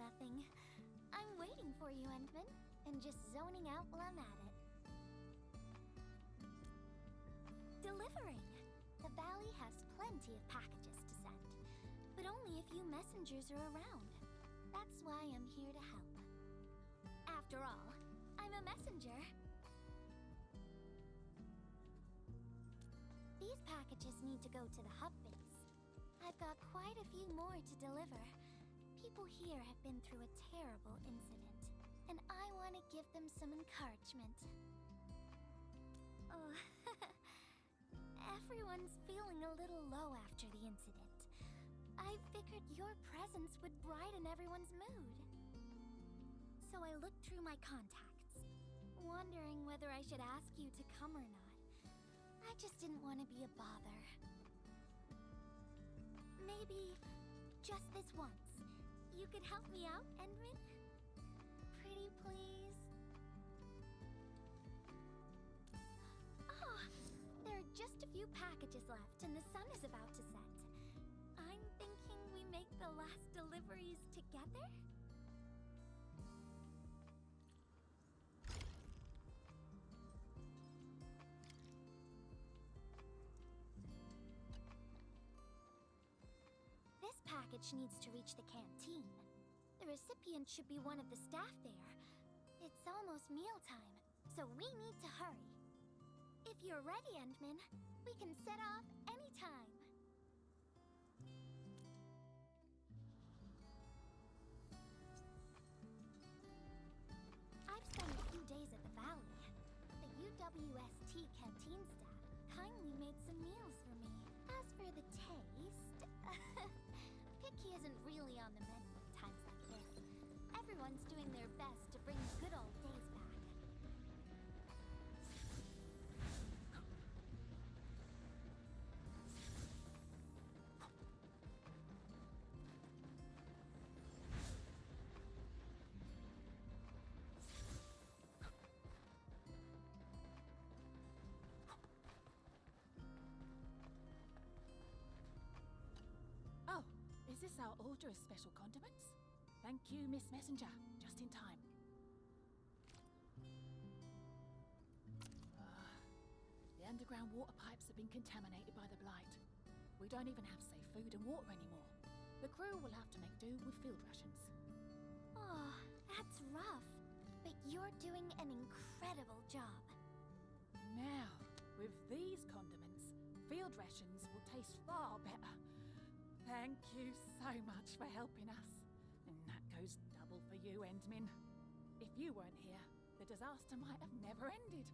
nothing. I'm waiting for you, Endmin, and just zoning out while I'm at it. Delivering! The valley has plenty of packages to send, but only a few messengers are around. That's why I'm here to help. After all, I'm a messenger. These packages need to go to the hub base. I've got quite a few more to deliver. People here have been through a terrible incident, and I want to give them some encouragement. Oh, everyone's feeling a little low after the incident. I figured your presence would brighten everyone's mood. So I looked through my contacts, wondering whether I should ask you to come or not. I just didn't want to be a bother. Maybe just this once, you could help me out, Endmin? Pretty please? Oh, there are just a few packages left and the sun is about to set. I'm thinking we make the last deliveries together? This package needs to reach the canteen. The recipient should be one of the staff there. It's almost mealtime, so we need to hurry. If you're ready, Endmin, we can set off anytime. I've spent a few days at the valley. The UWST canteen staff kindly made some meals for me. As for the taste, picky isn't really on the menu at times like this. Everyone's doing their best to bring the good old days back. Oh, is this our order of special condiments? Thank you, Miss Messenger. Just in time. The underground water pipes have been contaminated by the blight. We don't even have safe food and water anymore. The crew will have to make do with field rations. Oh, that's rough. But you're doing an incredible job. Now, with these condiments, field rations will taste far better. Thank you so much for helping us. And that goes double for you, Endmin. If you weren't here, the disaster might have never ended.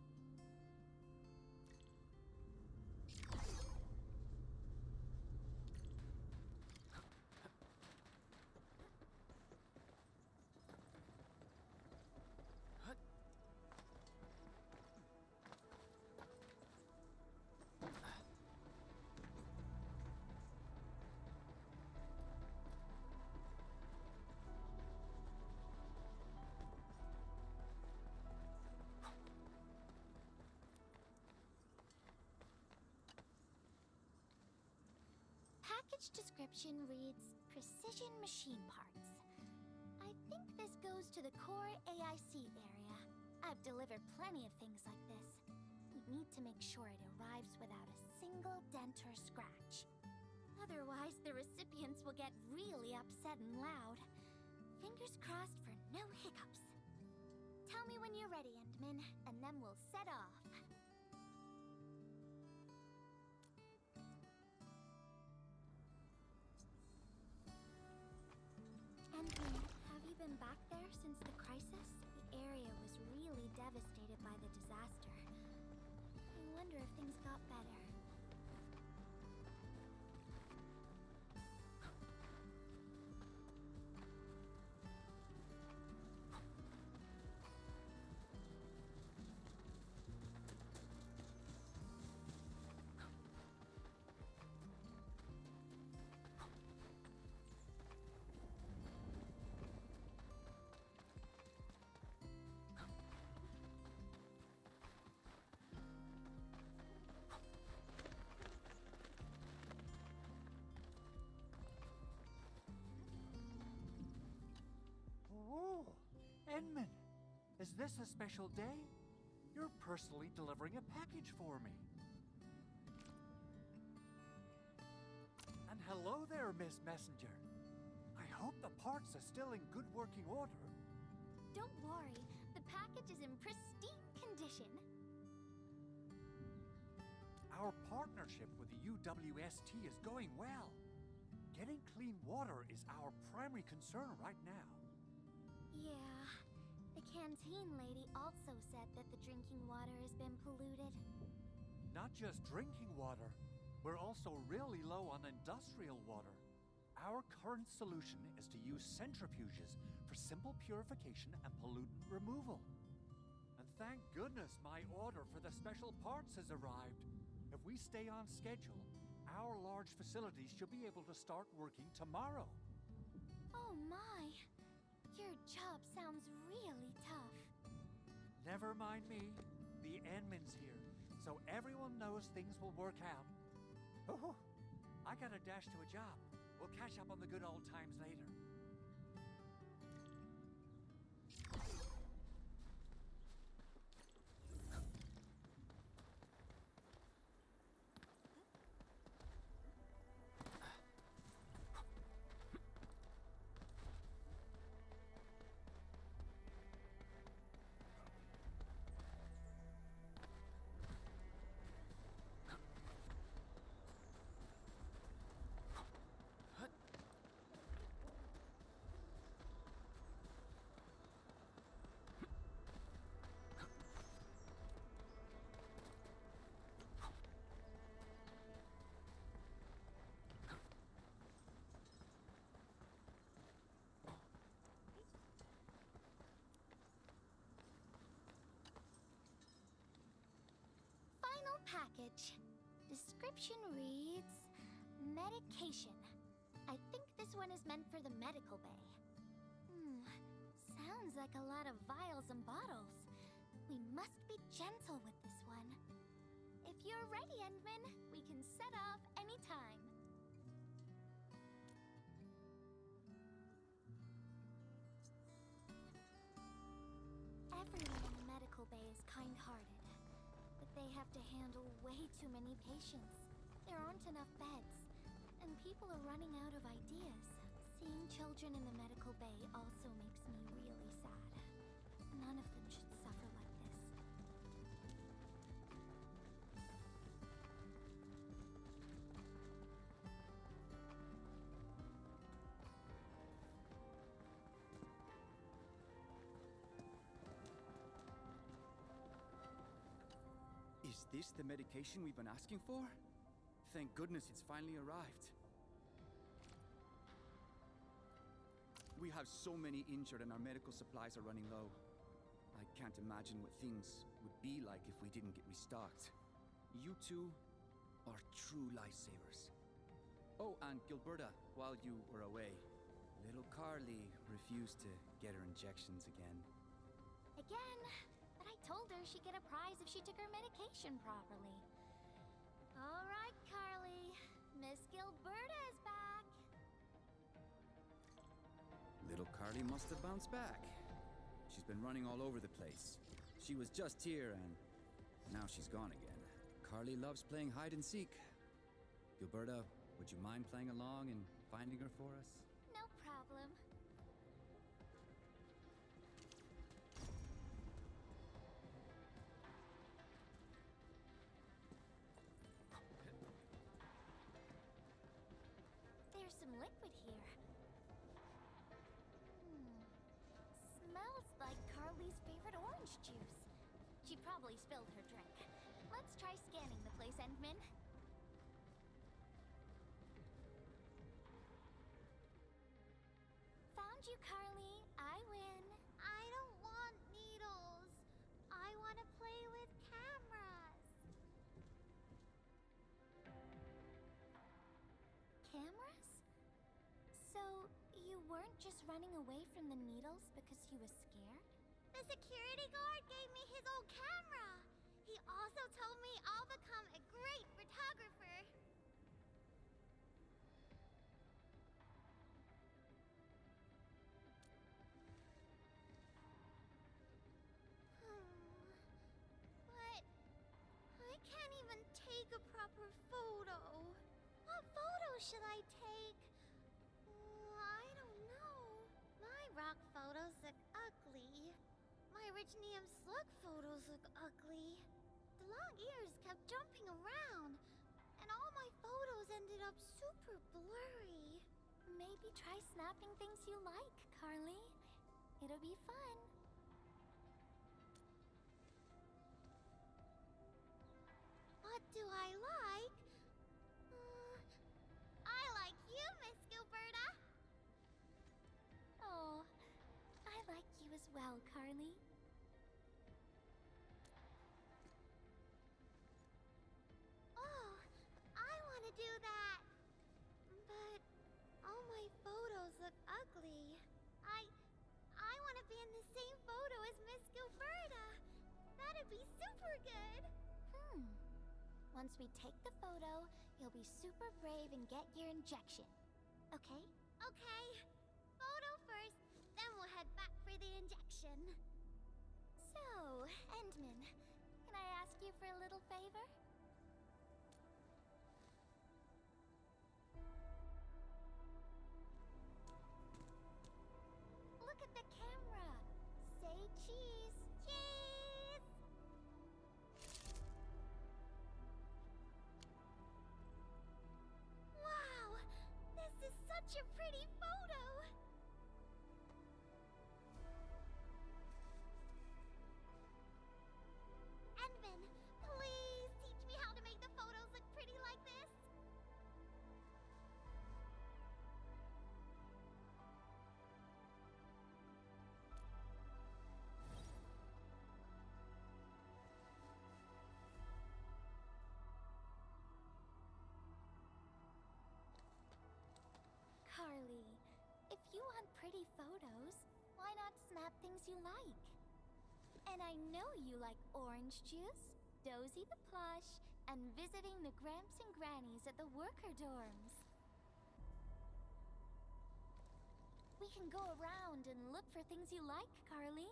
Package description reads Precision Machine Parts. I think this goes to the core AIC area. I've delivered plenty of things like this. We need to make sure it arrives without a single dent or scratch. Otherwise, the recipients will get really upset and loud. Fingers crossed for no hiccups. Tell me when you're ready, Endmin, and then we'll set off. Endmin, have you been back there since the crisis? The area was really devastated by the disaster. I wonder if things got better. Is this a special day? You're personally delivering a package for me. And hello there, Miss Messenger. I hope the parts are still in good working order. Don't worry, the package is in pristine condition. Our partnership with the UWST is going well. Getting clean water is our primary concern right now. Yeah, the canteen lady also said that the drinking water has been polluted. Not just drinking water, we're also really low on industrial water. Our current solution is to use centrifuges for simple purification and pollutant removal. And thank goodness my order for the special parts has arrived. If we stay on schedule, our large facilities should be able to start working tomorrow. Oh my! Your job sounds really tough. Never mind me. The Endmin's here, so everyone knows things will work out. Oh, I gotta dash to a job. We'll catch up on the good old times later. Final package. Description reads, medication. I think this one is meant for the medical bay. Sounds like a lot of vials and bottles. We must be gentle with this one. If you're ready, Endmin, we can set off anytime. Everyone in the medical bay is kind-hearted, but they have to handle way too many patients. There aren't enough beds, and people are running out of ideas. Seeing children in the medical bay also makes me really sad. None of them should suffer like this. Is this the medication we've been asking for? Thank goodness it's finally arrived. We have so many injured and our medical supplies are running low. I can't imagine what things would be like if we didn't get restocked. You two are true lifesavers. Oh, and Gilberta, while you were away, little Carly refused to get her injections again. Again, but I told her she'd get a prize if she took her medication properly. All right, Carly. Miss Gilberta is back. Little Carly must have bounced back. She's been running all over the place. She was just here and now she's gone again. Carly loves playing hide and seek. Gilberta, would you mind playing along and finding her for us? No problem. There's some liquid here. Smells like Carly's favorite orange juice. She probably spilled her drink. Let's try scanning the place, Endmin. Found you, Carly. I win. I don't want needles. I want to play with cameras. Cameras? So, you weren't just running away from the needles because you were scared? The security guard gave me his old camera. He also told me I'll become a great photographer. a proper photo. What photo should I take? I don't know. My rock photos look ugly. My Originium slug photos look ugly. The long ears kept jumping around, and all my photos ended up super blurry. Maybe try snapping things you like, Carly. It'll be fun. What do I like? I like you, Miss Gilberta. Oh, I like you as well, Carly. Oh, I want to do that. But all my photos look ugly. I want to be in the same photo as Miss Gilberta. That'd be super good. Once we take the photo, you'll be super brave and get your injection. Okay? Okay. Photo first, then we'll head back for the injection. So, Endmin, can I ask you for a little favor? Look at the camera. Say cheese. Cheese! Wow! This is such a pretty photo! Endmin, please teach me how to make the photos look pretty like this. Carly, if you want pretty photos, why not snap things you like? And I know you like orange juice, Dozy the plush, and visiting the Gramps and Grannies at the worker dorms. We can go around and look for things you like, Carly.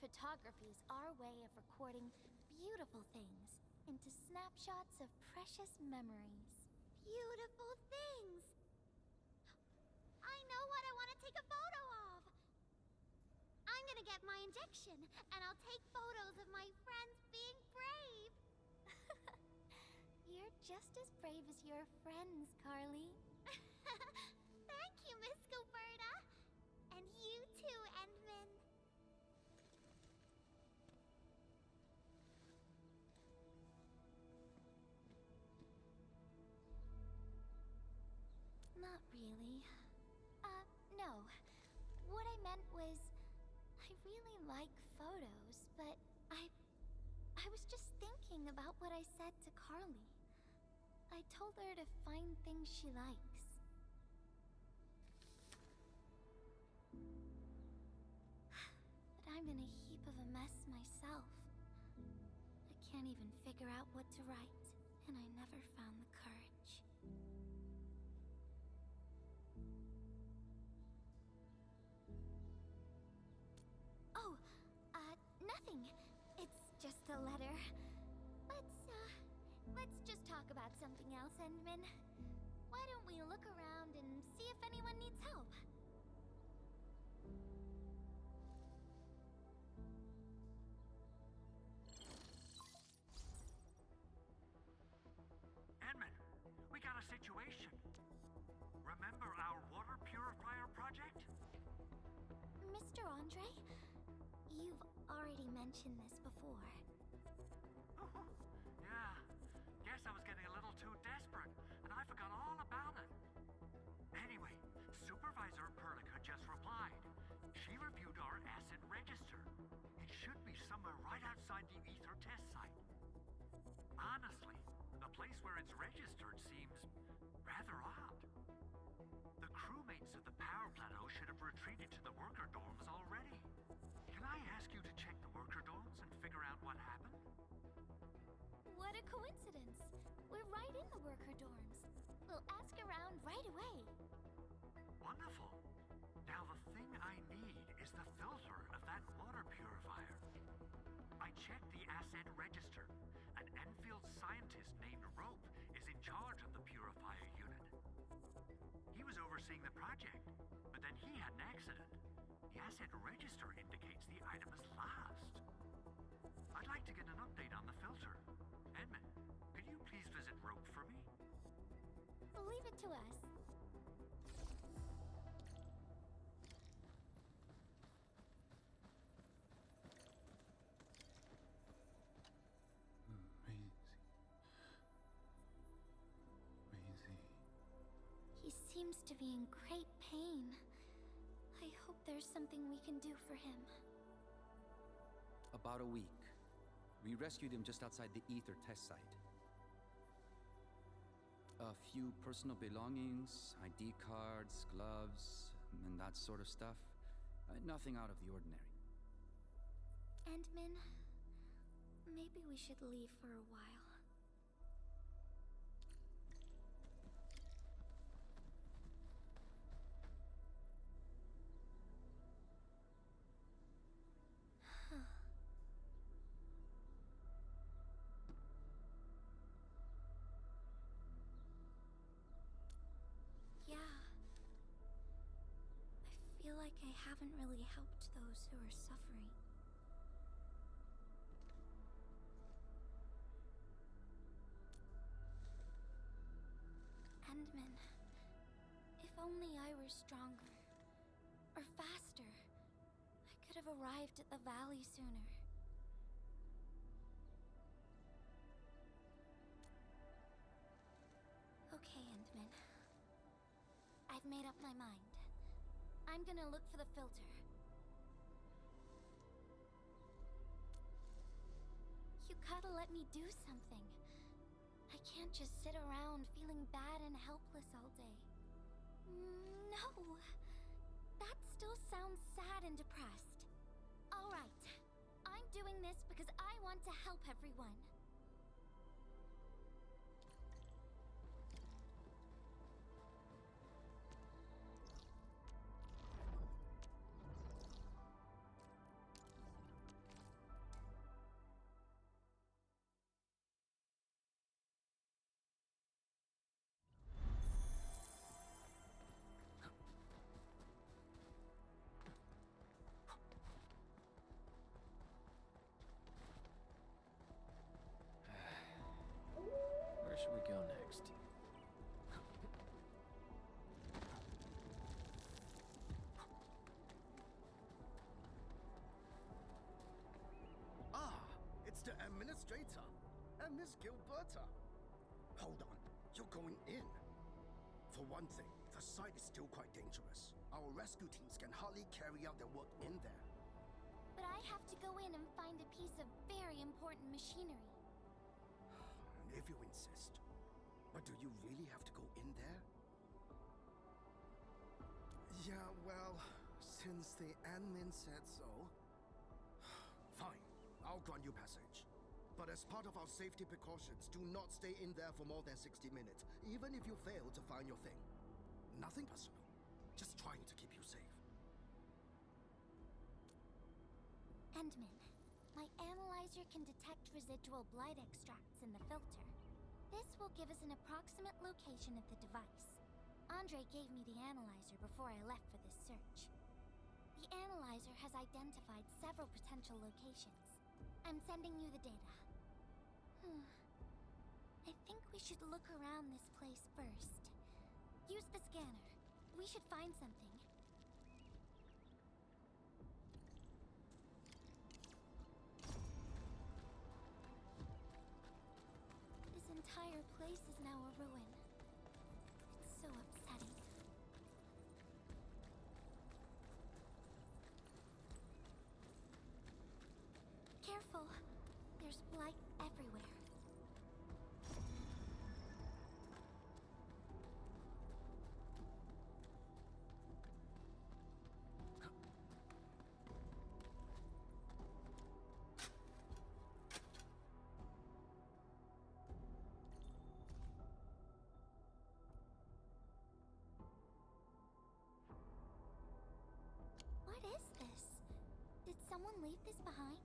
Photography is our way of recording beautiful things into snapshots of precious memories. Beautiful things. I know what I want to take a photo of. I'm gonna get my injection, and I'll take photos of my friends being brave. You're just as brave as your friends, Carly. Thank you, Miss Gilberta. And you too, Endmin. Not really. No. What I meant was, I really like photos, but I was just thinking about what I said to Carly. I told her to find things she likes. But I'm in a heap of a mess myself. I can't even figure out what to write, and I never found the courage. Oh, nothing. It's just a letter. Let's just talk about something else, Endmin. Why don't we look around and see if anyone needs help? Endmin, we got a situation. Remember our water purifier project? Mr. Andre, you've already mentioned this before. Yeah. Guess I was getting a little too desperate, and I forgot all about it. Anyway, Supervisor Perlica just replied. She reviewed our asset register. It should be somewhere right outside the ether test site. Honestly, the place where it's registered seems rather odd. The crewmates of the power plateau should have retreated to the worker dorms already. Can I ask you to check the worker dorms and figure out what happened? What a coincidence. We're right in the worker dorms. We'll ask around right away. Wonderful. Now the thing I need is the filter of that water purifier. I checked the asset register, and Enfield scientist named Rope is in charge of the purifier unit. He was overseeing the project, but then he had an accident. The asset register indicates the item is lost. I'd like to get an update on the filter. Endmin, could you please visit Rope for me? Leave it to us. Maisie. He seems to be in great pain. I hope there's something we can do for him. About a week. We rescued him just outside the Ether test site. A few personal belongings, ID cards, gloves, and that sort of stuff. Nothing out of the ordinary. Endmin, maybe we should leave for a while. Yeah. I feel like I haven't really helped those who are suffering. Endmin, if only I were stronger. Or faster. I could have arrived at the valley sooner. Okay, Endmin. I've made up my mind. I'm gonna look for the filter. You gotta let me do something. I can't just sit around feeling bad and helpless all day. No! That still sounds sad and depressed. Alright. I'm doing this because I want to help everyone. Where should we go next? Ah, it's the administrator and Miss Gilberta. Hold on, you're going in. For one thing, the site is still quite dangerous. Our rescue teams can hardly carry out their work in there. But I have to go in and find a piece of very important machinery. If you insist. But do you really have to go in there? Yeah, well, since the admin said so. Fine, I'll grant you passage. But as part of our safety precautions, do not stay in there for more than 60 minutes, even if you fail to find your thing. Nothing personal. Just trying to keep you safe. Endmin, my analyzer can detect residual blight extracts in the filter. This will give us an approximate location of the device. Andre gave me the analyzer before I left for this search. The analyzer has identified several potential locations. I'm sending you the data. I think we should look around this place first. Use the scanner. We should find something. This entire place is now a ruin. It's so upsetting. Careful. There's blight everywhere. What is this? Did someone leave this behind?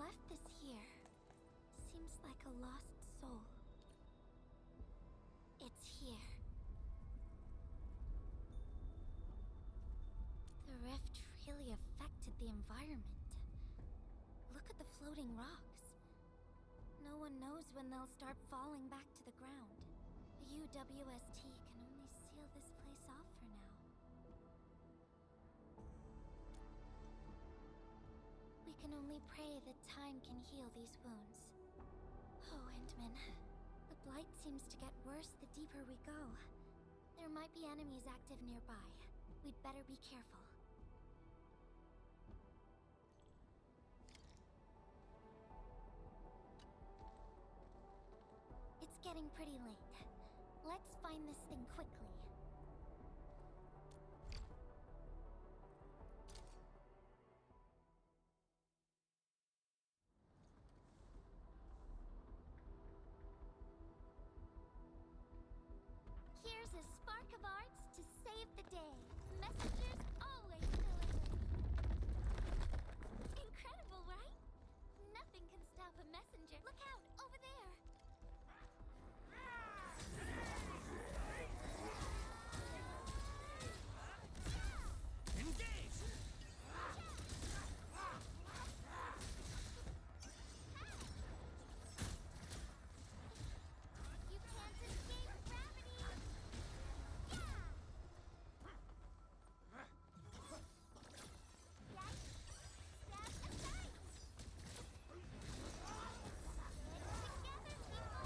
left this here? Seems like a lost soul. It's here. The rift really affected the environment. Look at the floating rocks. No one knows when they'll start falling back to the ground. The UWST can only seal this place off for now. We can only pray that time can heal these wounds. Oh, Endmin. The blight seems to get worse the deeper we go. There might be enemies active nearby. We'd better be careful. It's getting pretty late. Let's find this thing quickly. Here's a spark of arts to save the day. Messengers always deliver. Incredible, right? Nothing can stop a messenger. Look out, over there. You can't escape gravity! Yeah! Yikes! Step aside! Together, people!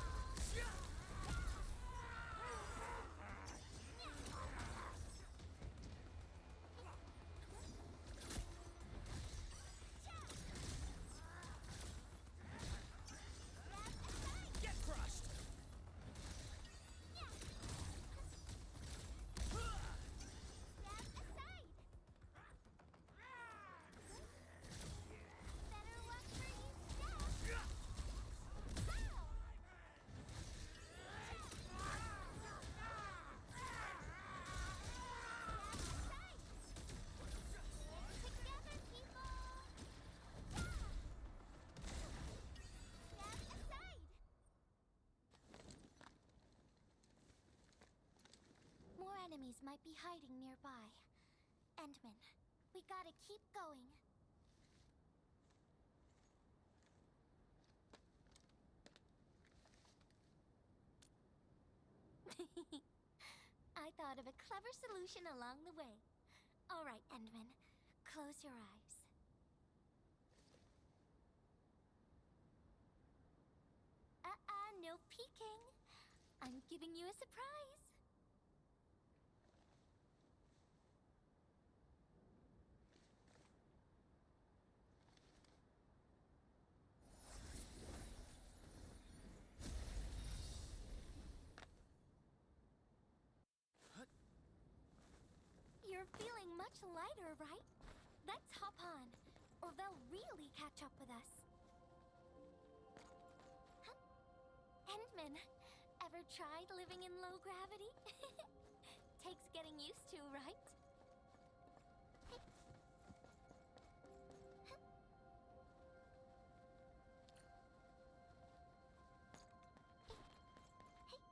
Get crushed! Step aside! Better watch where you step! Pow! Step aside! Together, people! Step aside! More enemies might be hiding nearby. Endmin, we gotta keep going. I thought of a clever solution along the way. All right, Endmin, close your eyes. No peeking. I'm giving you a surprise. You're feeling much lighter, right? Let's hop on, or they'll really catch up with us. Huh? Endmin, ever tried living in low gravity? Takes getting used to, right? Hey. Huh? Hey.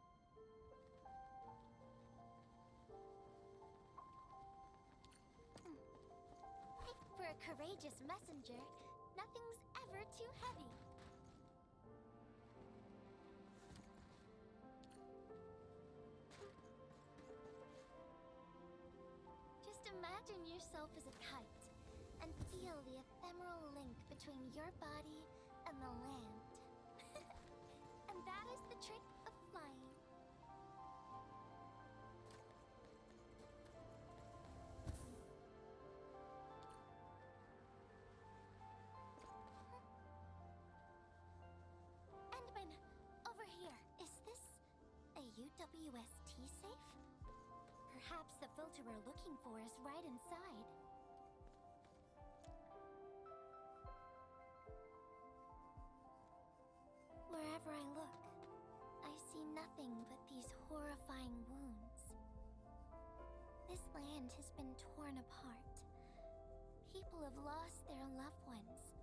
For a courageous messenger, nothing's ever too heavy. Just imagine yourself as a kite and feel the ephemeral link between your body and the land. And that is the trick of flying. Endmin, over here. Is this a UWST safe? Perhaps the filter we're looking for is right inside. Wherever I look, I see nothing but these horrifying wounds. This land has been torn apart. People have lost their loved ones,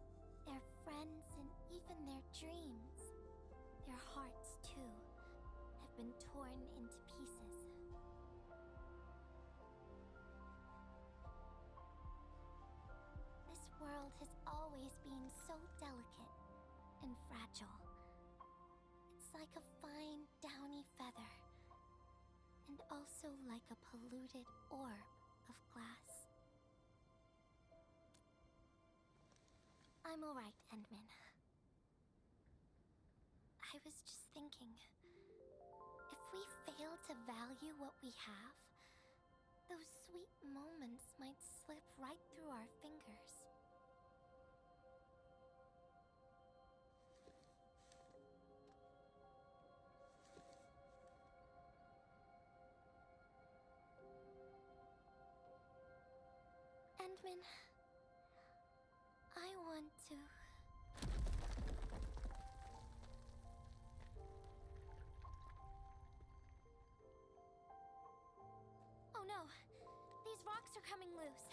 their friends. friends, and even their dreams. Their hearts, too, have been torn into pieces. This world has always been so delicate and fragile. It's like a fine, downy feather, and also like a polluted orb of glass. I'm alright, Endmin. I was just thinking, if we fail to value what we have, those sweet moments might slip right through our fingers. Endmin, I want to... Oh no! These rocks are coming loose.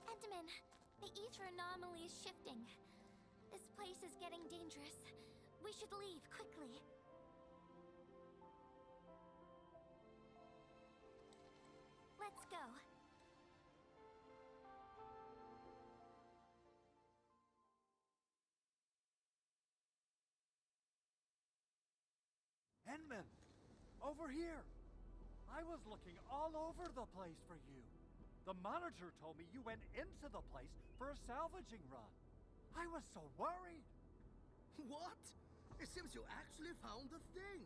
Endmin, the ether anomaly is shifting. This place is getting dangerous. We should leave, quickly. Let's go. Endmin! Over here! I was looking all over the place for you. The monitor told me you went into the place for a salvaging run. I was so worried. What? It seems you actually found the thing.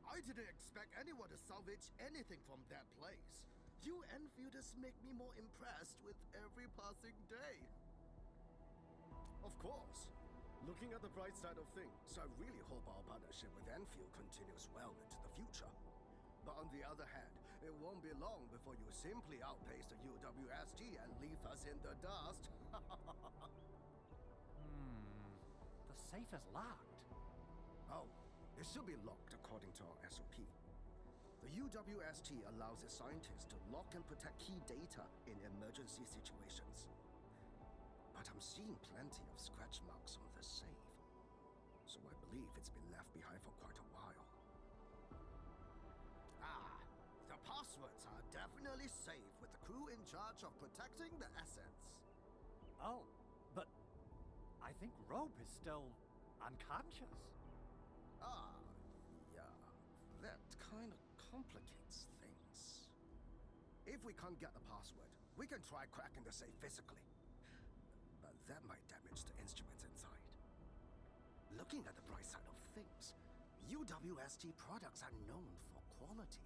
I didn't expect anyone to salvage anything from that place. You Enfielders make me more impressed with every passing day. Of course. Looking at the bright side of things, I really hope our partnership with Endfield continues well into the future. But on the other hand, it won't be long before you simply outpace the UWST and leave us in the dust. The safe is locked. Oh, it should be locked according to our SOP. The UWST allows its scientists to lock and protect key data in emergency situations. But I'm seeing plenty of scratch marks on the safe, so I believe it's been left behind for quite a while. Ah, the passwords are definitely safe with the crew in charge of protecting the assets. Oh, but I think Rope is still unconscious. Ah, yeah, that kind of complicates things. If we can't get the password, we can try cracking the safe physically. But that might damage the instruments inside. Looking at the bright side of things, UWST products are known for quality.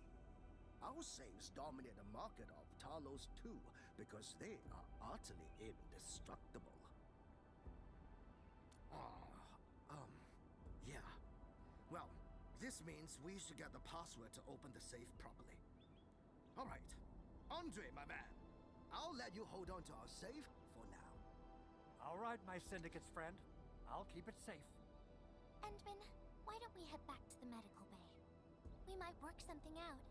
Our safes dominate the market of Talos 2 because they are utterly indestructible. Yeah. Well, this means we should get the password to open the safe properly. All right. Andre, my man. I'll let you hold on to our safe for now. All right, my syndicate's friend. I'll keep it safe. Endmin, why don't we head back to the medical bay? We might work something out.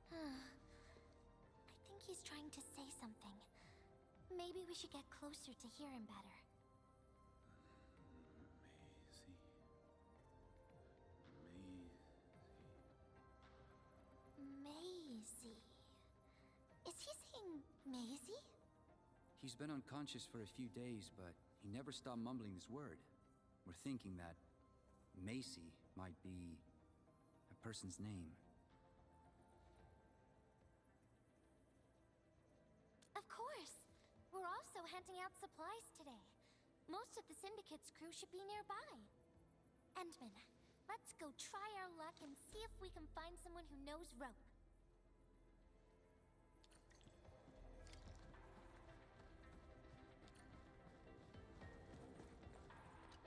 I think he's trying to say something. Maybe we should get closer to hear him better. Maisie. Is he saying Maisie? He's been unconscious for a few days, but he never stopped mumbling this word. We're thinking that Macy might be a person's name. Of course. We're also handing out supplies today. Most of the Syndicate's crew should be nearby. Endmin, let's go try our luck and see if we can find someone who knows rope.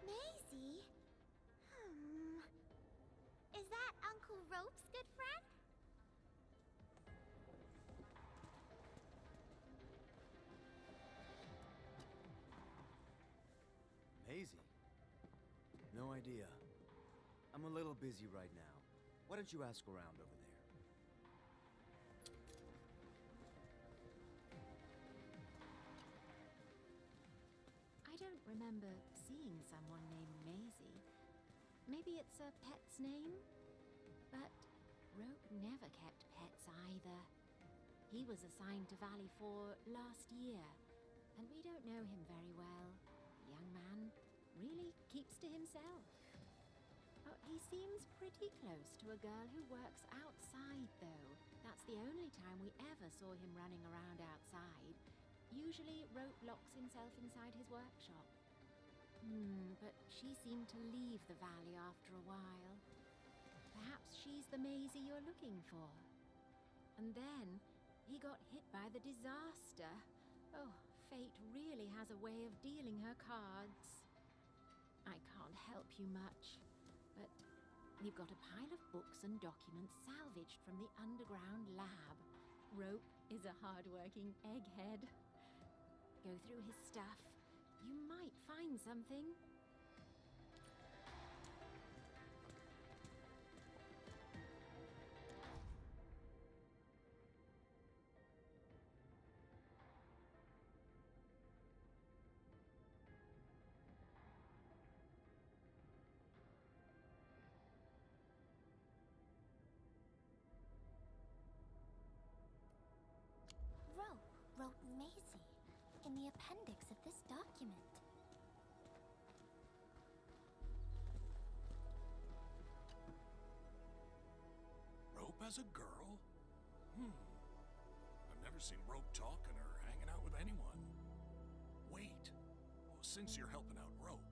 Maisie? Is that Uncle Rope's good friend? Maisie? No idea. I'm a little busy right now. Why don't you ask around over there? I don't remember seeing someone named Maisie. Maybe it's a pet's name? But Rope never kept pets either. He was assigned to Valley 4 last year, and we don't know him very well. The young man really keeps to himself. Oh, he seems pretty close to a girl who works outside, though. That's the only time we ever saw him running around outside. Usually, Rope locks himself inside his workshop. But she seemed to leave the valley after a while. Perhaps she's the Maisie you're looking for. And then, he got hit by the disaster. Oh, fate really has a way of dealing her cards. I can't help you much, but we've got a pile of books and documents salvaged from the underground lab. Rope is a hard-working egghead. Go through his stuff. You might find something. Rope wrote Maisie in the appendix of this document. Rope as a girl? I've never seen Rope talking or hanging out with anyone. Wait. Well, since you're helping out Rope,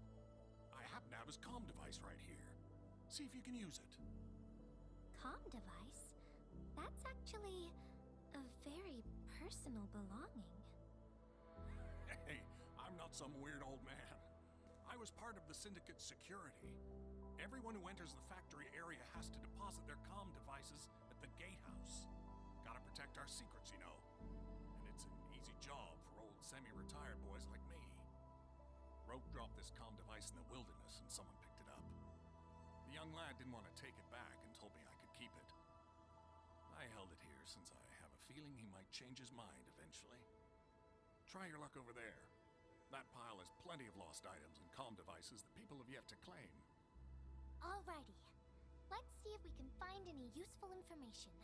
I happen to have his comm device right here. See if you can use it. Comm device? That's actually a very personal belonging. Hey, I'm not some weird old man. I was part of the Syndicate's security. Everyone who enters the factory area has to deposit their comm devices at the gatehouse. Gotta protect our secrets, you know. And it's an easy job for old semi-retired boys like me. Rope dropped this comm device in the wilderness and someone picked it up. The young lad didn't want to take it back and told me I could keep it. I held it here since I have a feeling he might change his mind eventually. Try your luck over there. That pile has plenty of lost items and comm devices that people have yet to claim. Alrighty. Let's see if we can find any useful information.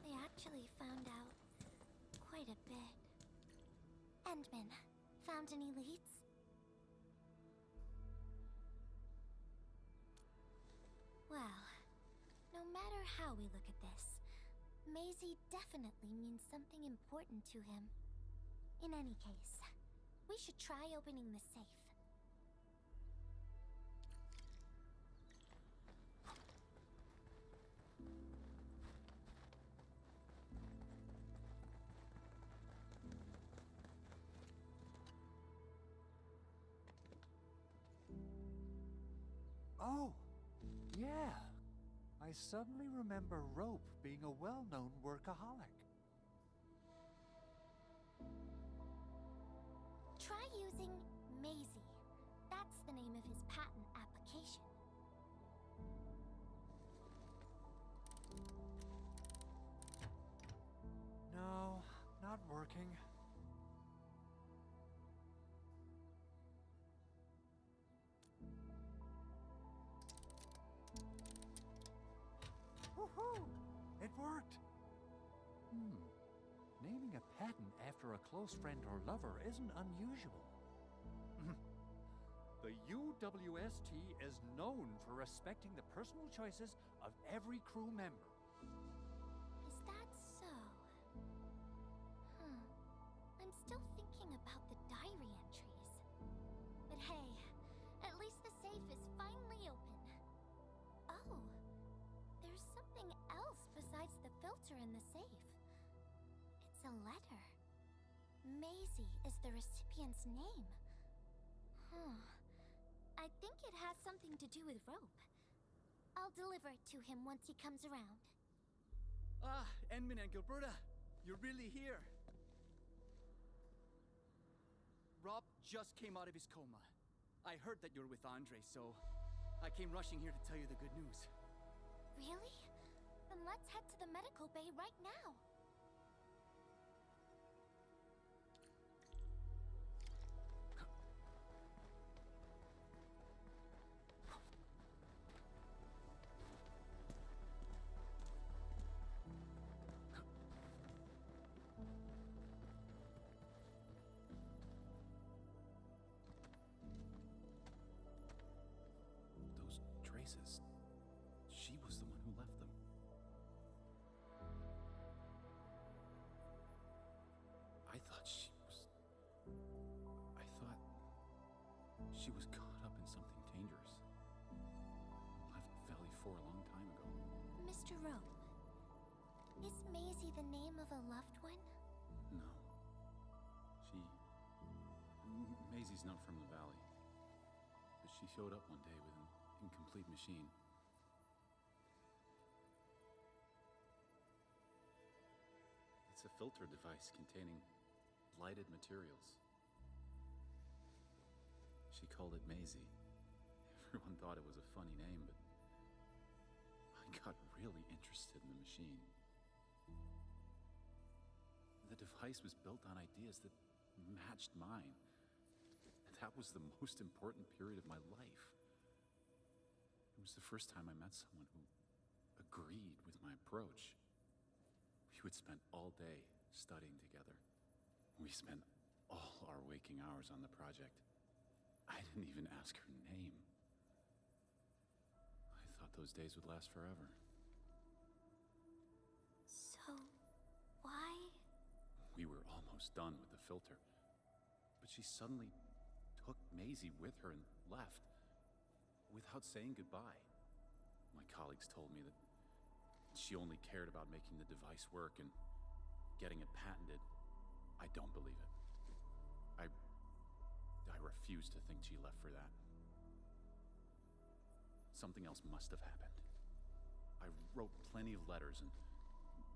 They actually found out quite a bit. Endmin, found any leads? Well, no matter how we look at this, Maisie definitely means something important to him. In any case, we should try opening the safe. Oh, yeah. I suddenly remember Rope being a well-known workaholic. Try using Maisie. That's the name of his patent application. location. No, not working. Woohoo! It worked! Naming a patent after a close friend or lover isn't unusual. The UWST is known for respecting the personal choices of every crew member. Is that so? I'm still thinking about the diary entries. But hey, at least the safe is finally open. Oh, there's something else besides the filter in the safe. It's a letter. Maisie is the recipient's name. I think it has something to do with rope. I'll deliver it to him once he comes around. Ah, Endmin and Gilberta, you're really here. Rob just came out of his coma. I heard that you're with Andre, so I came rushing here to tell you the good news. Really? Then let's head to the medical bay right now. Those traces. She was the one who left them. I thought she was caught up in something dangerous. Left Valley 4 a long time ago. Mr. Rowe, is Maisie the name of a loved one? No. Maisie's not from the Valley. But she showed up one day with an incomplete machine. It's a filter device containing lighted materials. She called it Maisie. Everyone thought it was a funny name, but I got really interested in the machine. The device was built on ideas that matched mine. That was the most important period of my life. It was the first time I met someone who agreed with my approach. We would spend all day studying together. We spent all our waking hours on the project. I didn't even ask her name. I thought those days would last forever. So, why? We were almost done with the filter, but she suddenly took Maisie with her and left without saying goodbye. My colleagues told me that she only cared about making the device work and getting it patented. I don't believe it. I refuse to think she left for that. Something else must have happened. I wrote plenty of letters and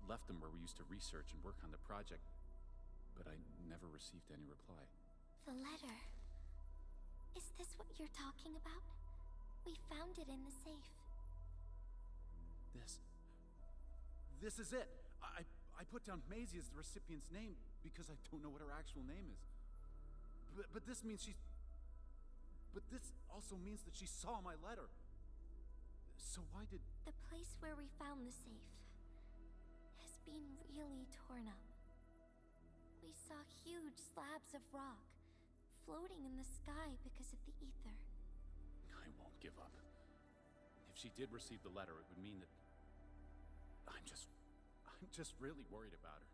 left them where we used to research and work on the project, but I never received any reply. The letter. Is this what you're talking about? We found it in the safe. This is it! I put down Maisie as the recipient's name because I don't know what her actual name is. But this means she's... But this also means that she saw my letter. So why did... The place where we found the safe has been really torn up. We saw huge slabs of rock floating in the sky because of the ether. I won't give up. If she did receive the letter, it would mean that... I'm just really worried about her.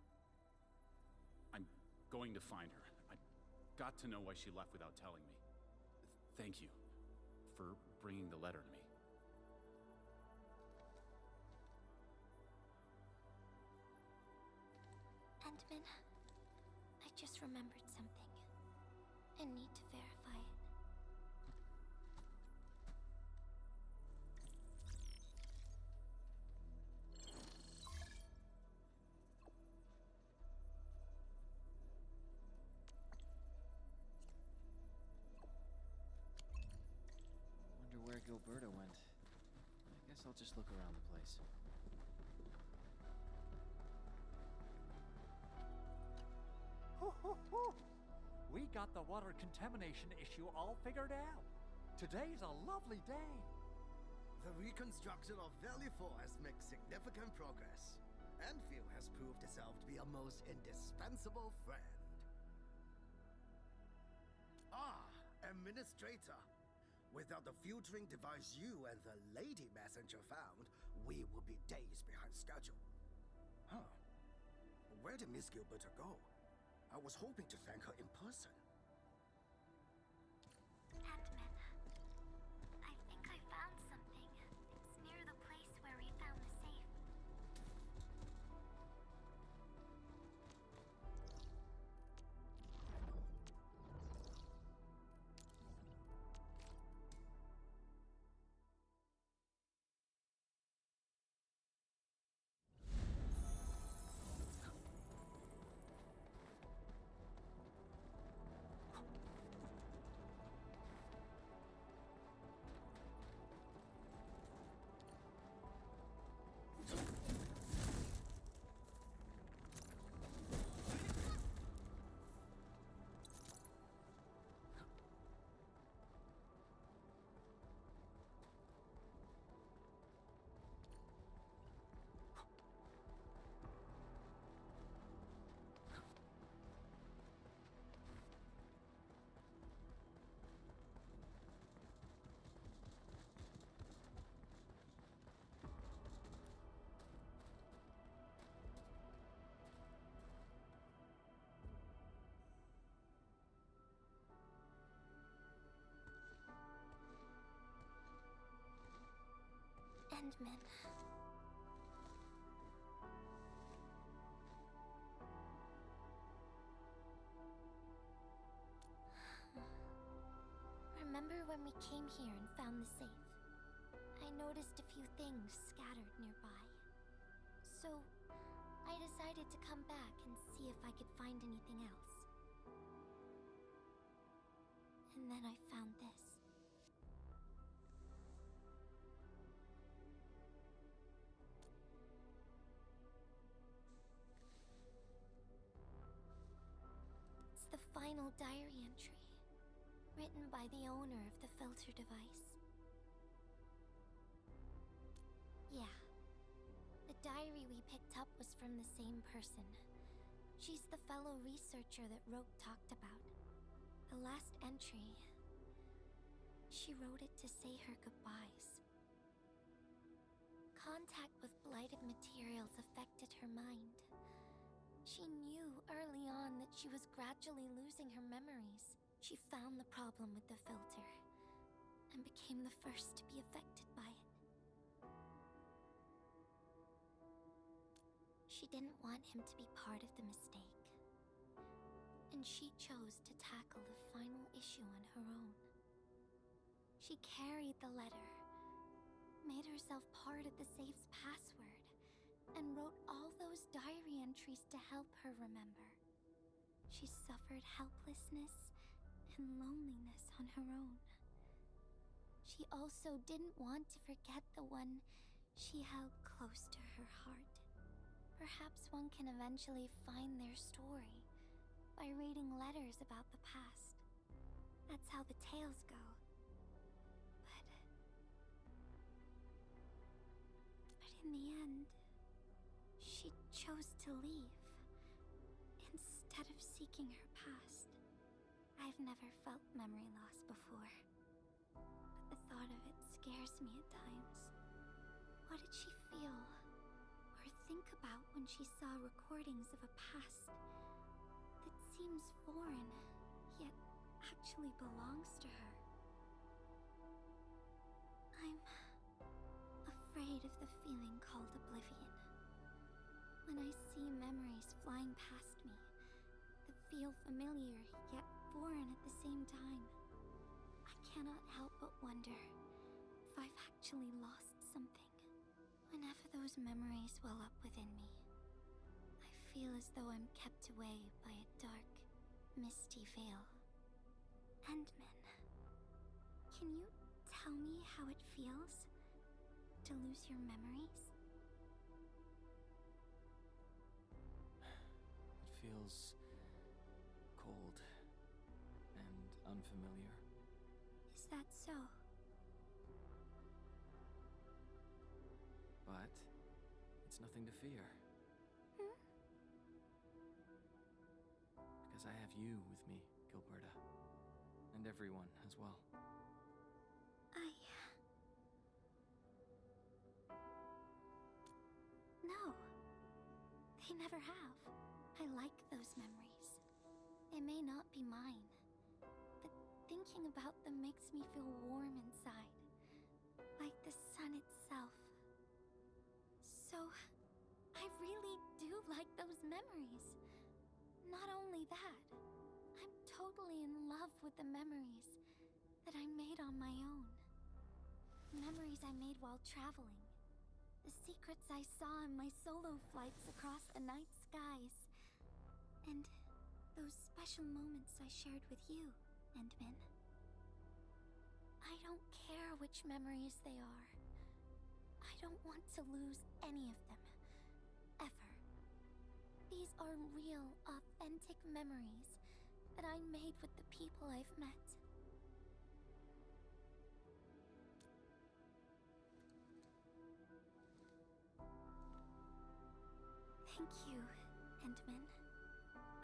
I'm going to find her. I've got to know why she left without telling me. Thank you for bringing the letter to me. Endmin, I just remembered something. I need to verify it. Wonder where Gilberta went. I guess I'll just look around the place. Hoo hoo hoo! We got the water contamination issue all figured out. Today's a lovely day. The reconstruction of Valley 4 has made significant progress. Endfield has proved itself to be a most indispensable friend. Ah, Administrator. Without the filtering device you and the Lady Messenger found, we would be days behind schedule. Huh. Where did Miss Gilberta go? I was hoping to thank her in person. Endmin, I think I found something. It's near the place where we found the safe. Endmin. Remember when we came here and found the safe? I noticed a few things scattered nearby. So, I decided to come back and see if I could find anything else. And then I found this. It's the final diary entry, written by the owner of the filter device. Yeah. The diary we picked up was from the same person. She's the fellow researcher that Rogue talked about. The last entry, she wrote it to say her goodbyes. Contact with blighted materials affected her mind. She knew early on that she was gradually losing her memories. She found the problem with the filter, and became the first to be affected by it. She didn't want him to be part of the mistake, and she chose to tackle the final issue on her own. She carried the letter, made herself part of the safe's password, and wrote all those diary entries to help her remember. She suffered helplessness and loneliness on her own. She also didn't want to forget the one she held close to her heart. Perhaps one can eventually find their story by reading letters about the past. That's how the tales go. But in the end, she chose to leave instead of seeking her past. I've never felt memory loss before, but the thought of it scares me at times. What did she feel or think about when she saw recordings of a past that seems foreign, yet actually belongs to her? I'm afraid of the feeling called oblivion. When I see memories flying past me that feel familiar yet foreign at the same time, I cannot help but wonder if I've actually lost something. Whenever those memories well up within me, I feel as though I'm kept away by a dark, misty veil. Endmin, can you tell me how it feels to lose your memories? It feels cold and unfamiliar. Is that so? But it's nothing to fear. Because I have you with me, Gilberta. And everyone as well. No. They never have. I like those memories. They may not be mine, but thinking about them makes me feel warm inside. Like the sun itself. So, I really do like those memories. Not only that, I'm totally in love with the memories that I made on my own. Memories I made while traveling. The secrets I saw in my solo flights across the night skies. And those special moments I shared with you, Endmin. I don't care which memories they are. I don't want to lose any of them. Ever. These are real, authentic memories that I made with the people I've met. Thank you, Endmin.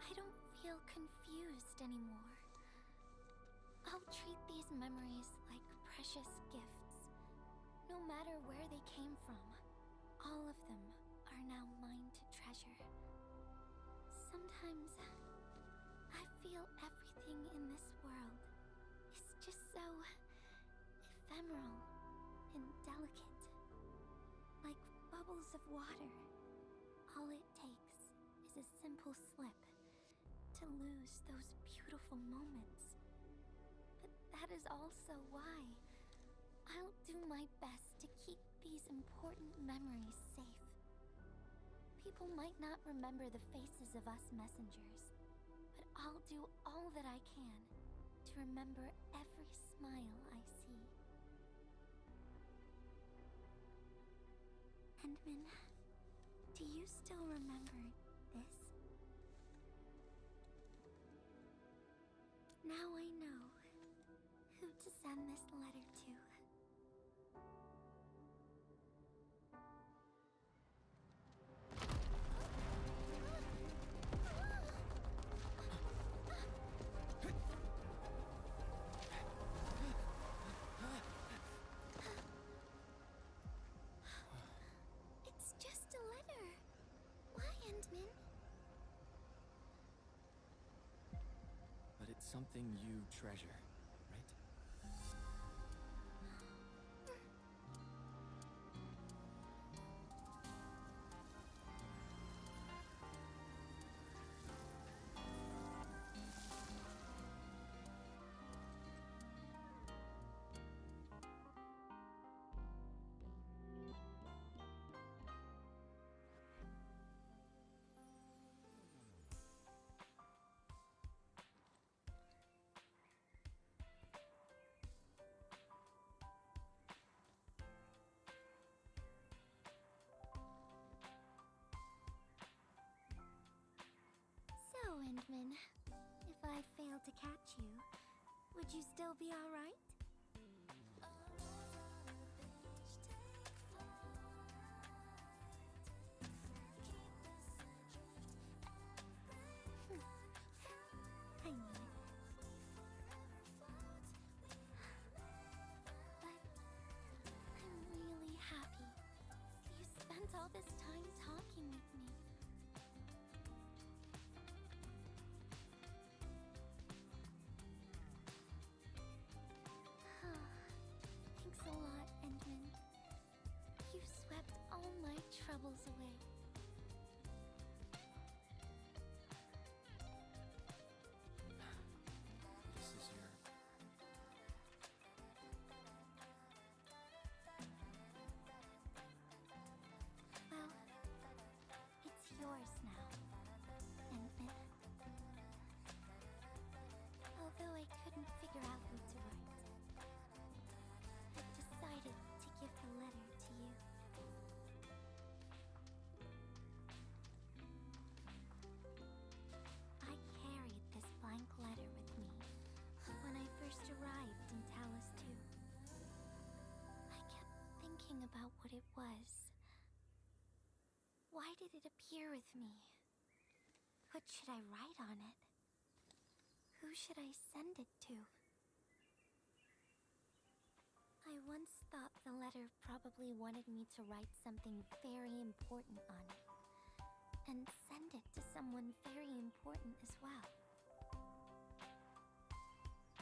I don't feel confused anymore. I'll treat these memories like precious gifts. No matter where they came from, all of them are now mine to treasure. Sometimes I feel everything in this world is just so ephemeral and delicate. Like bubbles of water. All it takes is a simple slip to lose those beautiful moments. But that is also why I'll do my best to keep these important memories safe. People might not remember the faces of us messengers, but I'll do all that I can to remember every smile I see. Endmin, do you still remember this? Now I know who to send this letter to. It's just a letter. Why, Endmin? But it's something you treasure, right? So, Endmin, if I fail to catch you, would you still be alright? I mean it. But I'm really happy you spent all this time talking with me. Thanks a lot, Endmin. You swept all my troubles away. This is your... Well, out what it was. Why did it appear with me? What should I write on it? Who should I send it to? I once thought the letter probably wanted me to write something very important on it, and send it to someone very important as well.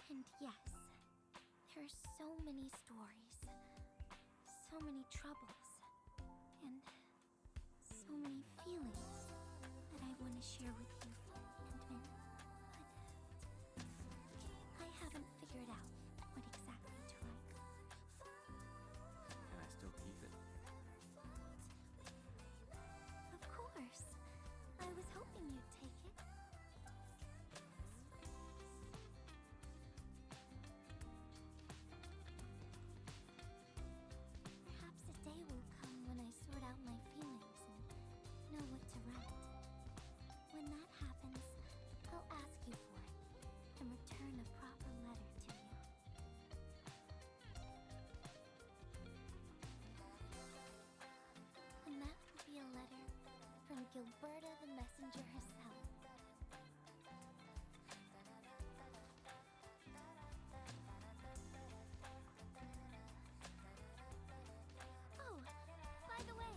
And yes, there are so many stories, so many troubles, and so many feelings that I want to share with you, Endmin. But I haven't figured out what exactly to write. Can I still keep it? Of course. I was hoping you'd take it. Perhaps a day will come when I sort out my feelings and know what to write. When that happens, I'll ask you for it and return a proper letter to you. And that will be a letter from Gilberta the messenger herself. Oh, by the way,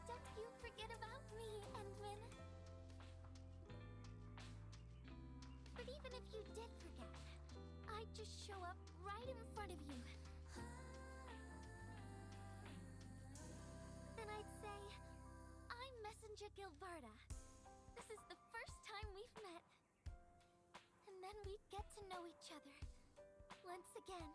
don't you forget about me, Endmin. But even if you did forget, I'd just show up right in front of you. Then I'd say, I'm Messenger Gilberta. This is the first time we've met. And then we'd get to know each other once again.